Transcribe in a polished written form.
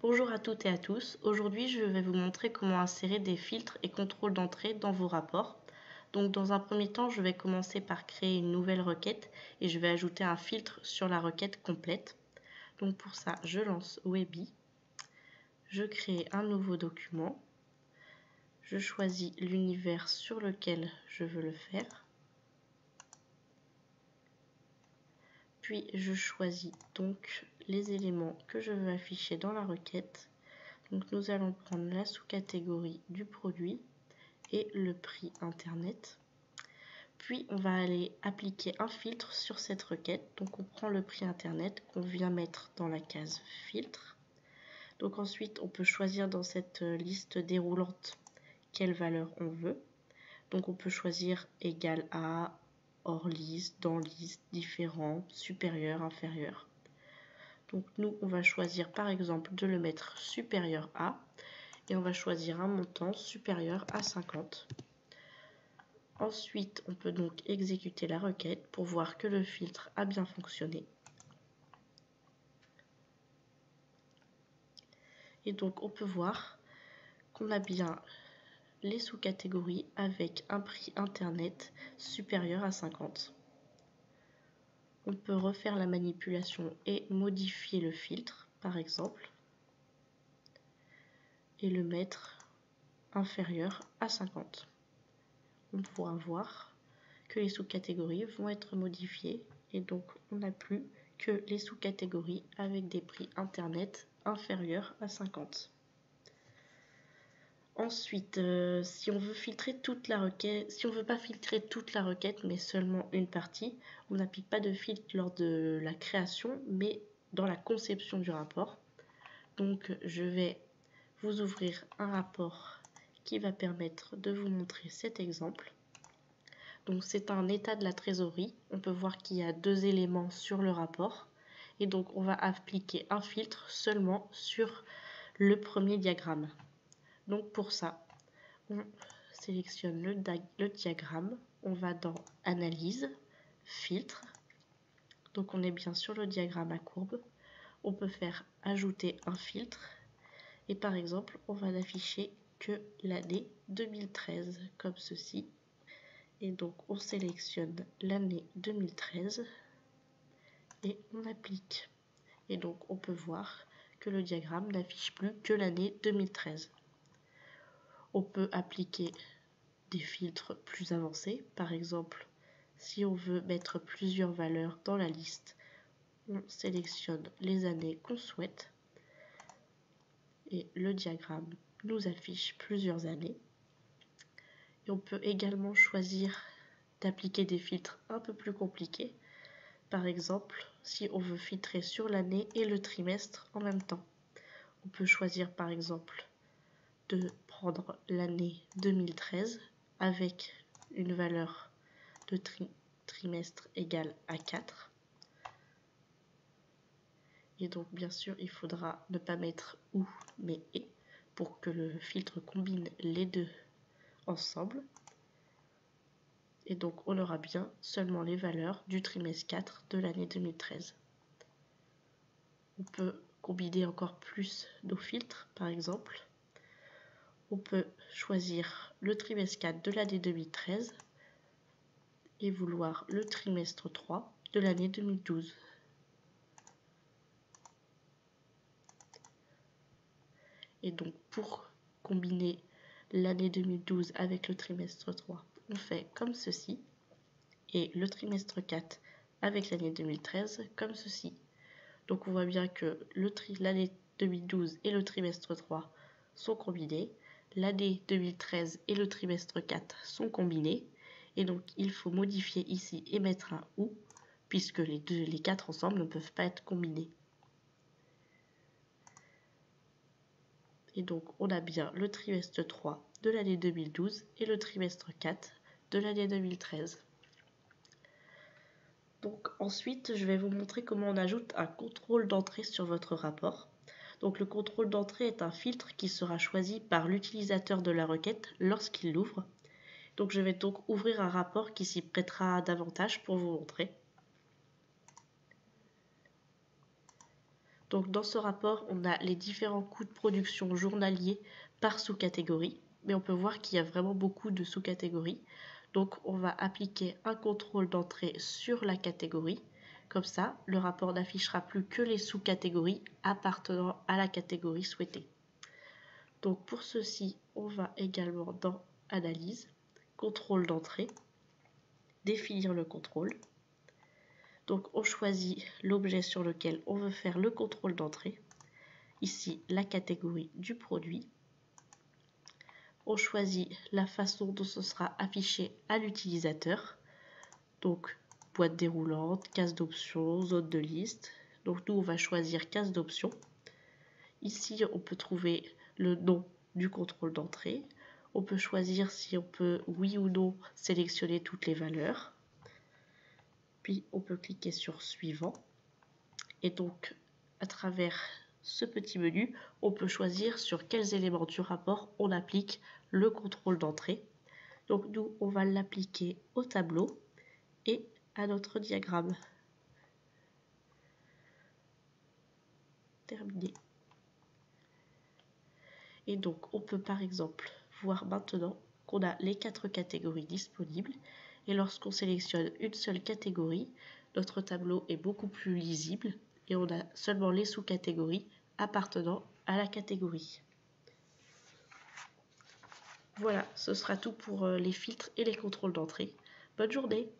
Bonjour à toutes et à tous. Aujourd'hui, je vais vous montrer comment insérer des filtres et contrôles d'entrée dans vos rapports. Donc, dans un premier temps, je vais commencer par créer une nouvelle requête et je vais ajouter un filtre sur la requête complète. Donc, pour ça, je lance Webi. Je crée un nouveau document. Je choisis l'univers sur lequel je veux le faire. Puis, je choisis donc les éléments que je veux afficher dans la requête. Donc nous allons prendre la sous-catégorie du produit et le prix internet. Puis on va aller appliquer un filtre sur cette requête. Donc on prend le prix internet qu'on vient mettre dans la case filtre. Donc ensuite on peut choisir dans cette liste déroulante quelle valeur on veut. Donc on peut choisir égal à, hors liste, dans liste, différent, supérieur, inférieur. Donc nous, on va choisir par exemple de le mettre supérieur à et on va choisir un montant supérieur à 50. Ensuite, on peut donc exécuter la requête pour voir que le filtre a bien fonctionné. Et donc, on peut voir qu'on a bien les sous-catégories avec un prix internet supérieur à 50. On peut refaire la manipulation et modifier le filtre, par exemple, et le mettre inférieur à 50. On pourra voir que les sous-catégories vont être modifiées et donc on n'a plus que les sous-catégories avec des prix internet inférieurs à 50. Ensuite, si on veut filtrer toute la requête, si on veut pas filtrer toute la requête mais seulement une partie, on n'applique pas de filtre lors de la création mais dans la conception du rapport. Donc je vais vous ouvrir un rapport qui va permettre de vous montrer cet exemple. Donc c'est un état de la trésorerie. On peut voir qu'il y a deux éléments sur le rapport. Et donc on va appliquer un filtre seulement sur le premier diagramme. Donc pour ça, on sélectionne le diagramme. On va dans Analyse, Filtre. Donc on est bien sur le diagramme à courbe. On peut faire ajouter un filtre. Et par exemple, on va n'afficher que l'année 2013, comme ceci. Et donc on sélectionne l'année 2013 et on applique. Et donc on peut voir que le diagramme n'affiche plus que l'année 2013. On peut appliquer des filtres plus avancés. Par exemple, si on veut mettre plusieurs valeurs dans la liste, on sélectionne les années qu'on souhaite. Et le diagramme nous affiche plusieurs années. Et on peut également choisir d'appliquer des filtres un peu plus compliqués. Par exemple, si on veut filtrer sur l'année et le trimestre en même temps. On peut choisir par exemple de prendre l'année 2013 avec une valeur de trimestre égale à 4. Et donc bien sûr, il faudra ne pas mettre ou mais et pour que le filtre combine les deux ensemble. Et donc on aura bien seulement les valeurs du trimestre 4 de l'année 2013. On peut combiner encore plus nos filtres, par exemple. On peut choisir le trimestre 4 de l'année 2013 et vouloir le trimestre 3 de l'année 2012. Et donc pour combiner l'année 2012 avec le trimestre 3, on fait comme ceci. Et le trimestre 4 avec l'année 2013 comme ceci. Donc on voit bien que l'année 2012 et le trimestre 3 sont combinés. L'année 2013 et le trimestre 4 sont combinés. Et donc il faut modifier ici et mettre un OU, puisque les quatre ensemble ne peuvent pas être combinés. Et donc on a bien le trimestre 3 de l'année 2012 et le trimestre 4 de l'année 2013. Donc ensuite, je vais vous montrer comment on ajoute un contrôle d'entrée sur votre rapport. Donc le contrôle d'entrée est un filtre qui sera choisi par l'utilisateur de la requête lorsqu'il l'ouvre. Donc je vais donc ouvrir un rapport qui s'y prêtera davantage pour vous montrer. Donc dans ce rapport, on a les différents coûts de production journaliers par sous-catégorie, mais on peut voir qu'il y a vraiment beaucoup de sous-catégories. Donc on va appliquer un contrôle d'entrée sur la catégorie. Comme ça, le rapport n'affichera plus que les sous-catégories appartenant à la catégorie souhaitée. Donc pour ceci, on va également dans Analyse, Contrôle d'entrée, définir le contrôle. Donc on choisit l'objet sur lequel on veut faire le contrôle d'entrée. Ici, la catégorie du produit. On choisit la façon dont ce sera affiché à l'utilisateur. Donc, boîte déroulante, case d'options, zone de liste. Donc, nous, on va choisir case d'options. Ici, on peut trouver le nom du contrôle d'entrée. On peut choisir si on peut, oui ou non, sélectionner toutes les valeurs. Puis, on peut cliquer sur Suivant. Et donc, à travers ce petit menu, on peut choisir sur quels éléments du rapport on applique le contrôle d'entrée. Donc nous, on va l'appliquer au tableau et à notre diagramme. Terminé. Et donc, on peut par exemple voir maintenant qu'on a les 4 catégories disponibles. Et lorsqu'on sélectionne une seule catégorie, notre tableau est beaucoup plus lisible et on a seulement les sous-catégories appartenant à la catégorie. Voilà, ce sera tout pour les filtres et les contrôles d'entrée. Bonne journée!